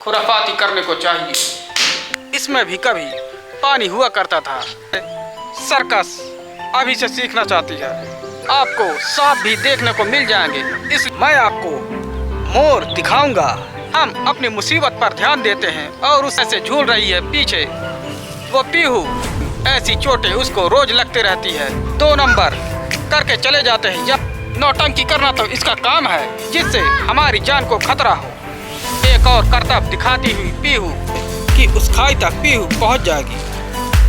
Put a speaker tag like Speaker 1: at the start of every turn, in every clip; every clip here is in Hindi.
Speaker 1: खुराफाती करने को चाहिए। इसमें भी कभी पानी हुआ करता था। सर्कस अभी से सीखना चाहती है। आपको सांप भी देखने को मिल जाएंगे। इस मैं आपको मोर दिखाऊंगा। हम अपनी मुसीबत पर ध्यान देते हैं और उससे से झूल रही है पीछे वो पीहू। ऐसी चोटें उसको रोज लगती रहती है। 2 नंबर करके चले जाते हैं। या नौटंकी करना तो इसका काम है, जिससे हमारी जान को खतरा हो। एक और करतब दिखाती हुई पीहू कि उस खाई तक पीहू पहुंच जाएगी।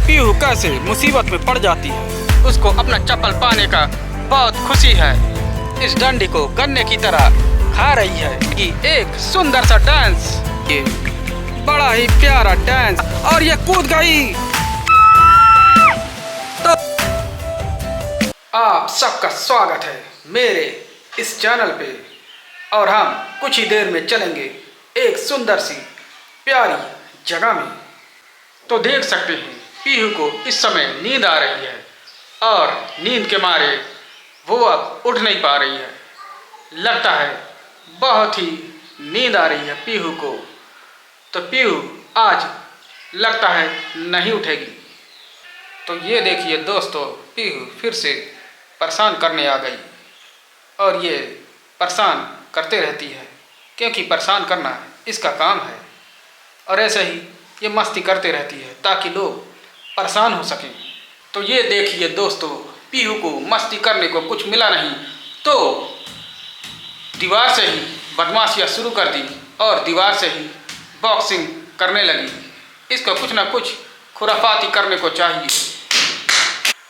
Speaker 1: पीहू कैसे मुसीबत में पड़ जाती है। उसको अपना चप्पल पाने का बहुत खुशी है। इस डंडी को गन्ने की तरह खा रही है कि एक सुंदर सा डांस, ये बड़ा ही प्यारा डांस। और ये कूद गई। तो आप सबका स्वागत है मेरे इस चैनल पे। और हम कुछ ही देर में चलेंगे एक सुंदर सी प्यारी जगह में। तो देख सकते हैं पीहू को इस समय नींद आ रही है और नींद के मारे वो अब उठ नहीं पा रही है। लगता है बहुत ही नींद आ रही है पीहू को। तो पीहू आज लगता है नहीं उठेगी। तो ये देखिए दोस्तों, पीहू फिर से परेशान करने आ गई। और ये परेशान करते रहती है क्योंकि परेशान करना इसका काम है। और ऐसे ही ये मस्ती करते रहती है ताकि लोग परेशान हो सकें। तो ये देखिए दोस्तों, पीहू को मस्ती करने को कुछ मिला नहीं तो दीवार से ही बदमाशियाँ शुरू कर दी और दीवार से ही बॉक्सिंग करने लगी। इसको कुछ ना कुछ खुराफाती करने को चाहिए।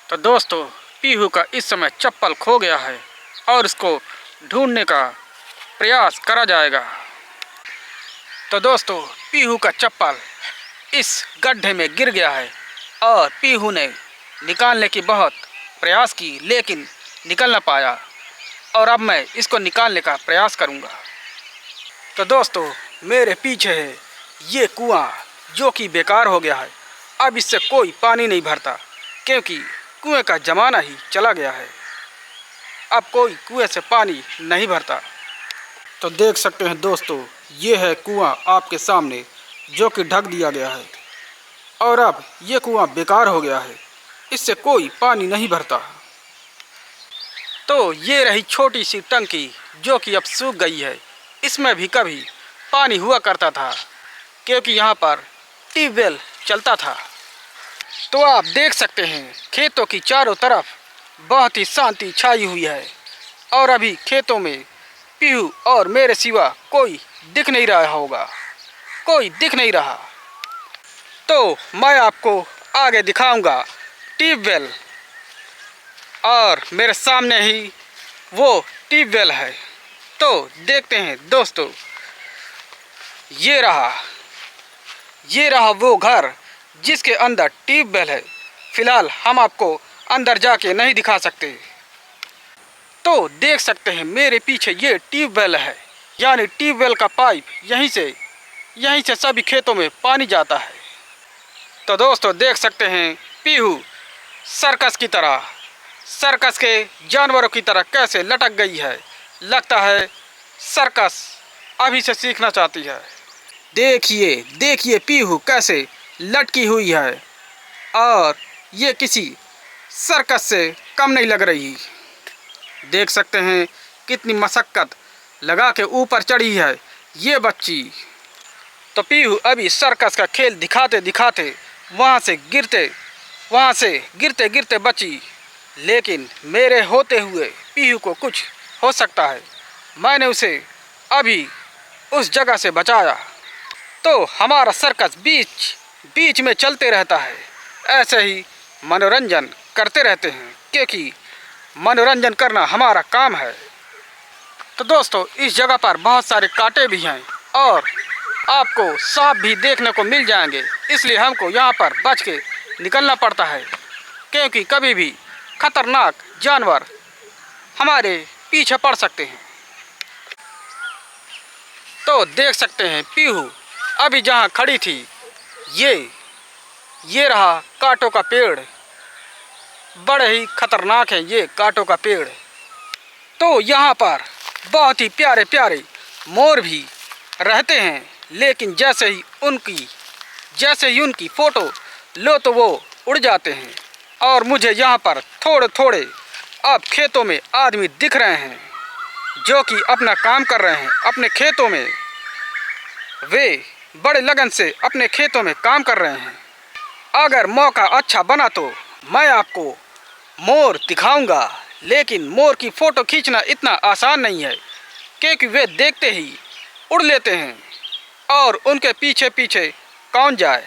Speaker 1: तो दोस्तों, पीहू का इस समय चप्पल खो गया है और इसको ढूंढने का प्रयास करा जाएगा। तो दोस्तों, पीहू का चप्पल इस गड्ढे में गिर गया है और पीहू ने निकालने की बहुत प्रयास की लेकिन निकल ना पाया। और अब मैं इसको निकालने का प्रयास करूंगा। तो दोस्तों, मेरे पीछे है ये कुआं जो कि बेकार हो गया है। अब इससे कोई पानी नहीं भरता क्योंकि कुएं का ज़माना ही चला गया है। अब कोई कुएं से पानी नहीं भरता। तो देख सकते हैं दोस्तों, ये है कुआं आपके सामने जो कि ढक दिया गया है। और अब ये कुआं बेकार हो गया है, इससे कोई पानी नहीं भरता। तो ये रही छोटी सी टंकी जो कि अब सूख गई है। इसमें भी कभी पानी हुआ करता था क्योंकि यहाँ पर ट्यूबवेल चलता था। तो आप देख सकते हैं खेतों की चारों तरफ बहुत ही शांति छाई हुई है और अभी खेतों में पीहू और मेरे सिवा कोई दिख नहीं रहा होगा, कोई दिख नहीं रहा। तो मैं आपको आगे दिखाऊंगा ट्यूबवेल और मेरे सामने ही वो ट्यूबवेल है। तो देखते हैं दोस्तों, ये रहा वो घर जिसके अंदर ट्यूबवेल है। फिलहाल हम आपको अंदर जाके नहीं दिखा सकते। तो देख सकते हैं मेरे पीछे ये ट्यूबवेल है, यानी ट्यूबवेल का पाइप यहीं से सभी खेतों में पानी जाता है। तो दोस्तों देख सकते हैं पीहू सर्कस के जानवरों की तरह कैसे लटक गई है। लगता है सर्कस अभी से सीखना चाहती है। देखिए पीहू कैसे लटकी हुई है और ये किसी सर्कस से कम नहीं लग रही। देख सकते हैं कितनी मशक्क़त लगा के ऊपर चढ़ी है ये बच्ची। तो पीहू अभी सर्कस का खेल दिखाते वहाँ से गिरते बची। लेकिन मेरे होते हुए पीहू को कुछ हो सकता है। मैंने उसे अभी उस जगह से बचाया। तो हमारा सर्कस बीच में चलते रहता है। ऐसे ही मनोरंजन करते रहते हैं क्योंकि मनोरंजन करना हमारा काम है। तो दोस्तों, इस जगह पर बहुत सारे कांटे भी हैं और आपको सांप भी देखने को मिल जाएंगे। इसलिए हमको यहाँ पर बच के निकलना पड़ता है क्योंकि कभी भी खतरनाक जानवर हमारे पीछे पड़ सकते हैं। तो देख सकते हैं पीहू अभी जहाँ खड़ी थी ये रहा कांटों का पेड़। बड़े ही खतरनाक है ये कांटों का पेड़। तो यहाँ पर बहुत ही प्यारे मोर भी रहते हैं। लेकिन जैसे ही उनकी फ़ोटो लो तो वो उड़ जाते हैं। और मुझे यहाँ पर थोड़े थोड़े अब खेतों में आदमी दिख रहे हैं जो कि अपना काम कर रहे हैं अपने खेतों में। वे बड़े लगन से अपने खेतों में काम कर रहे हैं। अगर मौका अच्छा बना तो मैं आपको मोर दिखाऊंगा, लेकिन मोर की फ़ोटो खींचना इतना आसान नहीं है क्योंकि वे देखते ही उड़ लेते हैं और उनके पीछे पीछे कौन जाए।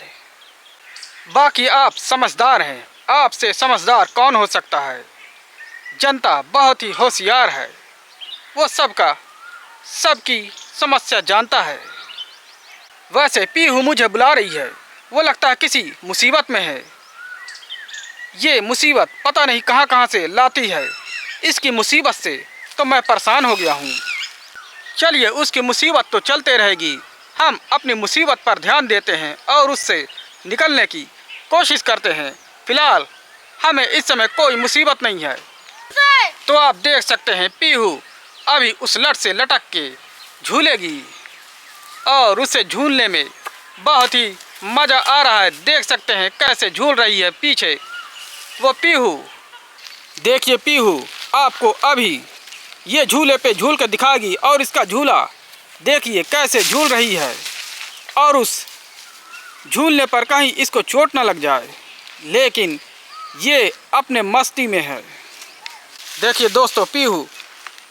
Speaker 1: बाकी आप समझदार हैं, आपसे समझदार कौन हो सकता है। जनता बहुत ही होशियार है, वो सबकी समस्या जानता है। वैसे पीहू मुझे बुला रही है, वो लगता है किसी मुसीबत में है। ये मुसीबत पता नहीं कहाँ कहाँ से लाती है। इसकी मुसीबत से तो मैं परेशान हो गया हूँ। चलिए उसकी मुसीबत तो चलते रहेगी, हम अपनी मुसीबत पर ध्यान देते हैं और उससे निकलने की कोशिश करते हैं। फिलहाल हमें इस समय कोई मुसीबत नहीं है। तो आप देख सकते हैं पीहू अभी उस लट से लटक के झूलेगी और उसे झूलने में बहुत ही मज़ा आ रहा है। देख सकते हैं कैसे झूल रही है पीछे वो पीहू। देखिए पीहू आपको अभी ये झूले पे झूल कर दिखाएगी और इसका झूला देखिए कैसे झूल रही है और उस झूलने पर कहीं इसको चोट ना लग जाए, लेकिन ये अपने मस्ती में है। देखिए दोस्तों पीहू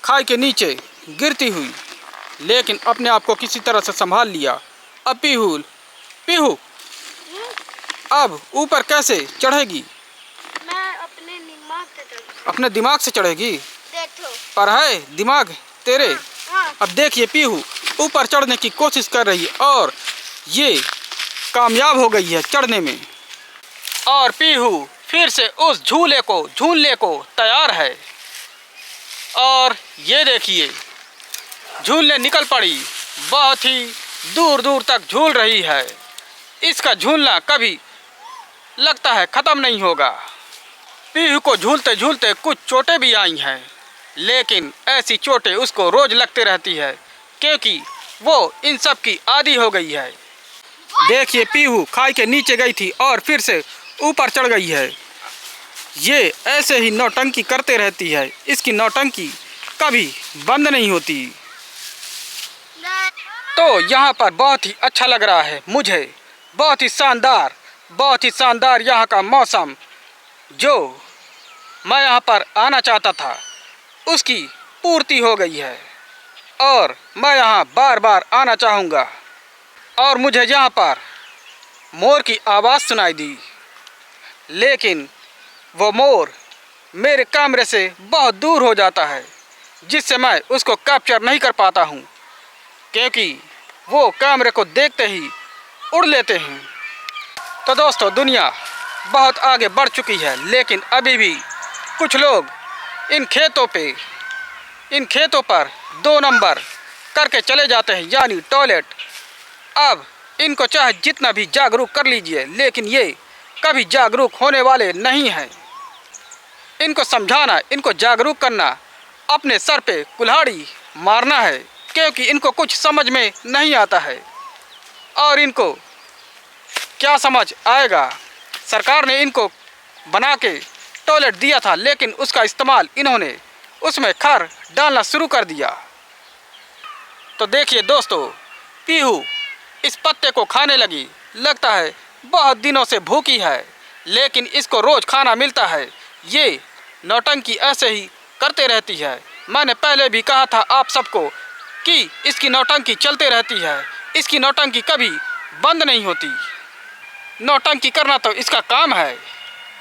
Speaker 1: खाई के नीचे गिरती हुई, लेकिन अपने आप को किसी तरह से संभाल लिया। अब पीहू अब ऊपर कैसे चढ़ेगी?
Speaker 2: मैं अपने दिमाग से चढ़ूंगी।
Speaker 1: अपने दिमाग से चढ़ेगी?
Speaker 2: देखो।
Speaker 1: पर है दिमाग तेरे?
Speaker 2: हाँ।
Speaker 1: अब देखिए पीहू ऊपर चढ़ने की कोशिश कर रही है और ये कामयाब हो गई है चढ़ने में। और पीहू फिर से उस झूलने को तैयार है। और ये देखिए झूलने निकल पड़ी, बहुत ही दूर दूर तक झूल रही है। इसका झूलना कभी लगता है ख़त्म नहीं होगा। पीहू को झूलते झूलते कुछ चोटें भी आई हैं, लेकिन ऐसी चोटें उसको रोज़ लगती रहती है क्योंकि वो इन सब की आदी हो गई है। देखिए पीहू खाई के नीचे गई थी और फिर से ऊपर चढ़ गई है। ये ऐसे ही नौटंकी करते रहती है, इसकी नौटंकी कभी बंद नहीं होती। तो यहाँ पर बहुत ही अच्छा लग रहा है मुझे, बहुत ही शानदार यहाँ का मौसम। जो मैं यहाँ पर आना चाहता था उसकी पूर्ति हो गई है और मैं यहाँ बार बार आना चाहूँगा। और मुझे यहाँ पर मोर की आवाज़ सुनाई दी, लेकिन वो मोर मेरे कैमरे से बहुत दूर हो जाता है, जिससे मैं उसको कैप्चर नहीं कर पाता हूँ क्योंकि वो कैमरे को देखते ही उड़ लेते हैं। तो दोस्तों दुनिया बहुत आगे बढ़ चुकी है, लेकिन अभी भी कुछ लोग इन खेतों पर 2 नंबर करके चले जाते हैं, यानी टॉयलेट। अब इनको चाहे जितना भी जागरूक कर लीजिए, लेकिन ये कभी जागरूक होने वाले नहीं हैं। इनको समझाना, इनको जागरूक करना, अपने सर पे कुल्हाड़ी मारना है क्योंकि इनको कुछ समझ में नहीं आता है। और इनको क्या समझ आएगा? सरकार ने इनको बना के टॉयलेट दिया था, लेकिन उसका इस्तेमाल इन्होंने उसमें खर डालना शुरू कर दिया। तो देखिए दोस्तों पीहू इस पत्ते को खाने लगी। लगता है बहुत दिनों से भूखी है, लेकिन इसको रोज़ खाना मिलता है। ये नौटंकी ऐसे ही करते रहती है। मैंने पहले भी कहा था आप सबको कि इसकी नौटंकी चलते रहती है, इसकी नौटंकी कभी बंद नहीं होती। नौटंकी करना तो इसका काम है,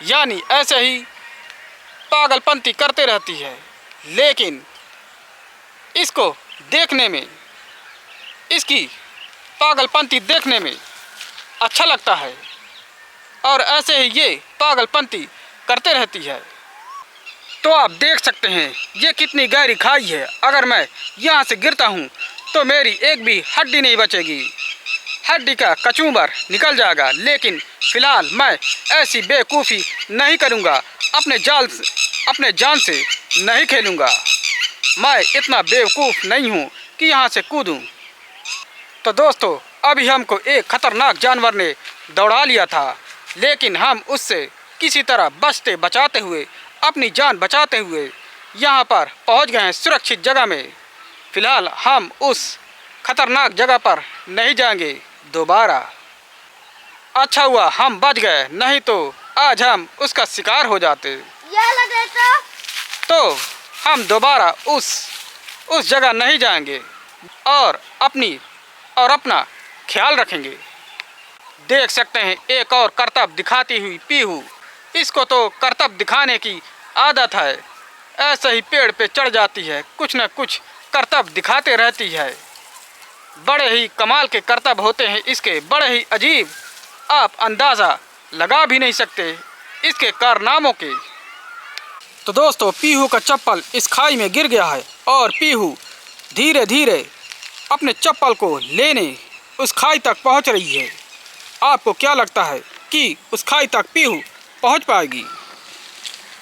Speaker 1: यानी ऐसे ही पागलपंती करते रहती है। लेकिन इसको देखने में, इसकी पागलपंती देखने में अच्छा लगता है और ऐसे ही ये पागलपंती करते रहती है। तो आप देख सकते हैं ये कितनी गहरी खाई है। अगर मैं यहाँ से गिरता हूँ तो मेरी एक भी हड्डी नहीं बचेगी, हड्डी का कचूमर निकल जाएगा। लेकिन फ़िलहाल मैं ऐसी बेवकूफ़ी नहीं करूँगा, अपने जान से नहीं खेलूँगा। मैं इतना बेवकूफ़ नहीं हूँ कि यहाँ से कूदूँ। तो दोस्तों अभी हमको एक खतरनाक जानवर ने दौड़ा लिया था, लेकिन हम उससे किसी तरह बचते बचाते हुए, अपनी जान बचाते हुए यहाँ पर पहुँच गए हैं सुरक्षित जगह में। फ़िलहाल हम उस खतरनाक जगह पर नहीं जाएंगे दोबारा। अच्छा हुआ हम बच गए, नहीं तो आज हम उसका शिकार हो जाते।
Speaker 2: ये लगे
Speaker 1: तो हम दोबारा उस जगह नहीं जाएंगे और अपना ख्याल रखेंगे। देख सकते हैं एक और करतब दिखाती हुई पीहू। इसको तो करतब दिखाने की आदत है, ऐसे ही पेड़ पे चढ़ जाती है, कुछ न कुछ करतब दिखाते रहती है। बड़े ही कमाल के करतब होते हैं इसके, बड़े ही अजीब, आप अंदाज़ा लगा भी नहीं सकते इसके कारनामों के। तो दोस्तों, पीहू का चप्पल इस खाई में गिर गया है और पीहू धीरे धीरे अपने चप्पल को लेने उस खाई तक पहुंच रही है। आपको क्या लगता है कि उस खाई तक पीहू पहुंच पाएगी?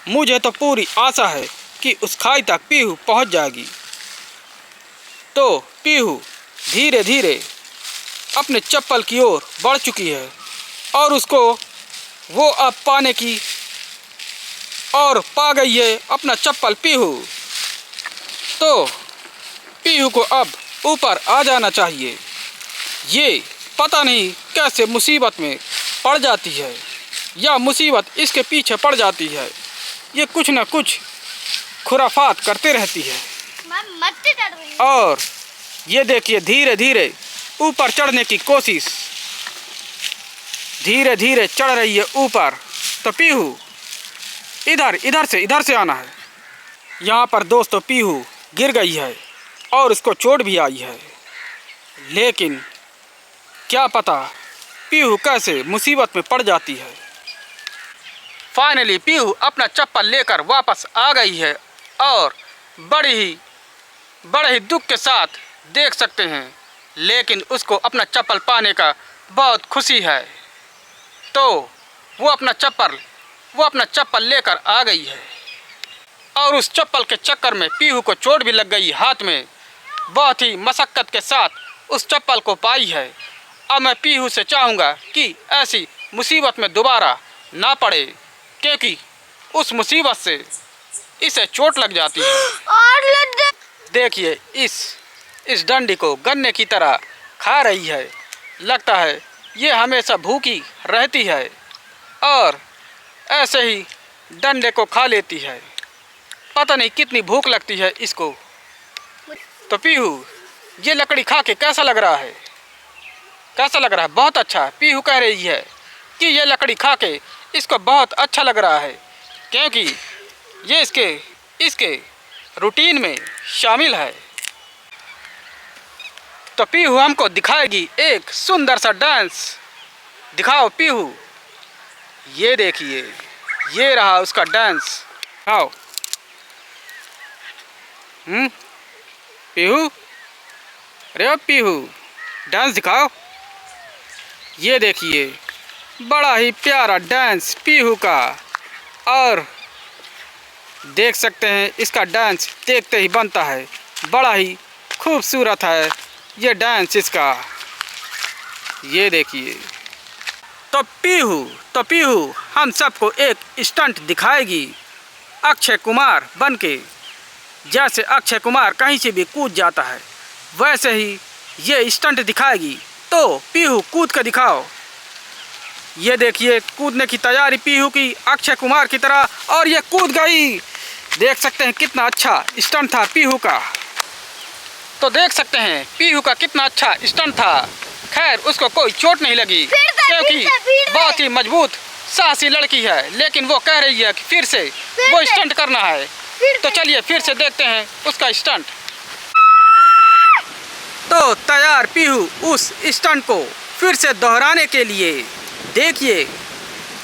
Speaker 1: मुझे तो पूरी आशा है कि उस खाई तक पीहू पहुंच जाएगी। तो पीहू धीरे धीरे अपने चप्पल की ओर बढ़ चुकी है और उसको वो अब पाने की और पा गई है अपना चप्पल पीहू। तो पीहू को अब ऊपर आ जाना चाहिए। ये पता नहीं कैसे मुसीबत में पड़ जाती है या मुसीबत इसके पीछे पड़ जाती है। ये कुछ न कुछ खुराफात करते रहती है।
Speaker 2: मैं मट्टी चढ़ रही हूँ।
Speaker 1: और ये देखिए धीरे धीरे ऊपर चढ़ने की कोशिश, धीरे धीरे चढ़ रही है ऊपर। तो पीहू इधर से आना है। यहाँ पर दोस्तों पीहू गिर गई है और इसको चोट भी आई है, लेकिन क्या पता पीहू कैसे मुसीबत में पड़ जाती है। फाइनली पीहू अपना चप्पल लेकर वापस आ गई है और बड़े ही दुख के साथ देख सकते हैं, लेकिन उसको अपना चप्पल पाने का बहुत खुशी है। तो वो अपना चप्पल लेकर आ गई है और उस चप्पल के चक्कर में पीहू को चोट भी लग गई हाथ में। बहुत ही मशक्क़त के साथ उस चप्पल को पाई है। अब मैं पीहू से चाहूँगा कि ऐसी मुसीबत में दोबारा ना पड़े, क्योंकि उस मुसीबत से इसे चोट लग जाती है।
Speaker 2: और
Speaker 1: देखिए इस डंडी को गन्ने की तरह खा रही है। लगता है ये हमेशा भूखी रहती है और ऐसे ही डंडे को खा लेती है। पता नहीं कितनी भूख लगती है इसको। तो पीहू ये लकड़ी खा के कैसा लग रहा है? कैसा लग रहा है? बहुत अच्छा। पीहू कह रही है कि ये लकड़ी खा के इसको बहुत अच्छा लग रहा है, क्योंकि ये इसके रूटीन में शामिल है। तो पीहू हमको दिखाएगी एक सुंदर सा डांस। दिखाओ पीहू। ये देखिए, ये रहा उसका डांस। आओ पीहू, अरे पीहू डांस दिखाओ। ये देखिए बड़ा ही प्यारा डांस पीहू का, और देख सकते हैं इसका डांस देखते ही बनता है। बड़ा ही खूबसूरत है ये डांस इसका। ये देखिए। तो पीहू हम सबको एक स्टंट दिखाएगी अक्षय कुमार बनके। जैसे अक्षय कुमार कहीं से भी कूद जाता है, वैसे ही ये स्टंट दिखाएगी। तो पीहू कूद कर दिखाओ। ये देखिए कूदने की तैयारी पीहू की अक्षय कुमार की तरह, और ये कूद गई। देख सकते हैं कितना अच्छा स्टंट था पीहू का। तो देख सकते हैं पीहू का कितना अच्छा स्टंट था। खैर उसको कोई चोट नहीं लगी, क्योंकि बहुत ही मजबूत साहसी लड़की है। लेकिन वो कह रही है कि फिर से वो स्टंट करना है। तो चलिए फिर से देखते हैं उसका स्टंट। तो तैयार पीहू उस स्टंट को फिर से दोहराने के लिए। देखिए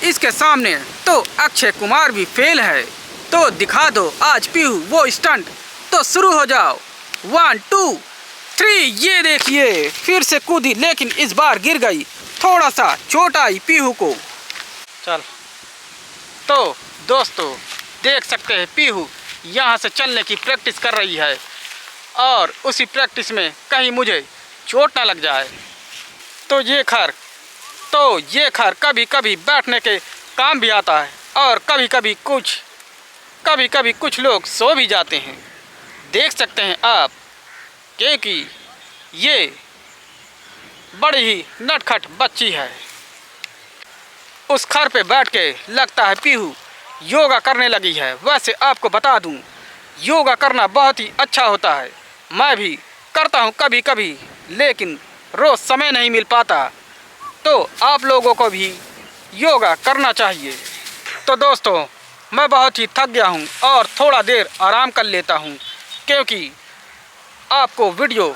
Speaker 1: इसके सामने तो अक्षय कुमार भी फेल है। तो दिखा दो आज पीहू वो स्टंट। तो शुरू हो जाओ। 1 2 3। ये देखिए फिर से कूदी, लेकिन इस बार गिर गई। थोड़ा सा चोट आई पीहू को। चल तो दोस्तों देख सकते हैं पीहू यहाँ से चलने की प्रैक्टिस कर रही है, और उसी प्रैक्टिस में कहीं मुझे चोट ना लग जाए। तो ये खर कभी कभी बैठने के काम भी आता है और कभी कभी कुछ लोग सो भी जाते हैं। देख सकते हैं आप, क्योंकि ये बड़ी ही नटखट बच्ची है। उस खर पे बैठ के लगता है पीहू योगा करने लगी है। वैसे आपको बता दूं, योगा करना बहुत ही अच्छा होता है। मैं भी करता हूं कभी कभी, लेकिन रोज़ समय नहीं मिल पाता। तो आप लोगों को भी योगा करना चाहिए। तो दोस्तों, मैं बहुत ही थक गया हूं और थोड़ा देर आराम कर लेता हूं, क्योंकि आपको वीडियो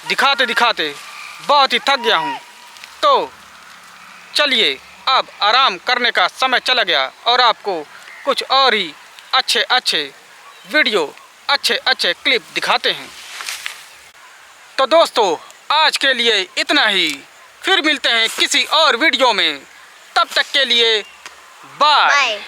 Speaker 1: दिखाते दिखाते बहुत ही थक गया हूं। तो चलिए, अब आराम करने का समय चला गया और आपको कुछ और ही अच्छे वीडियो, अच्छे क्लिप दिखाते हैं। तो दोस्तों, आज के लिए इतना ही। फिर मिलते हैं किसी और वीडियो में। तब तक के लिए बाय।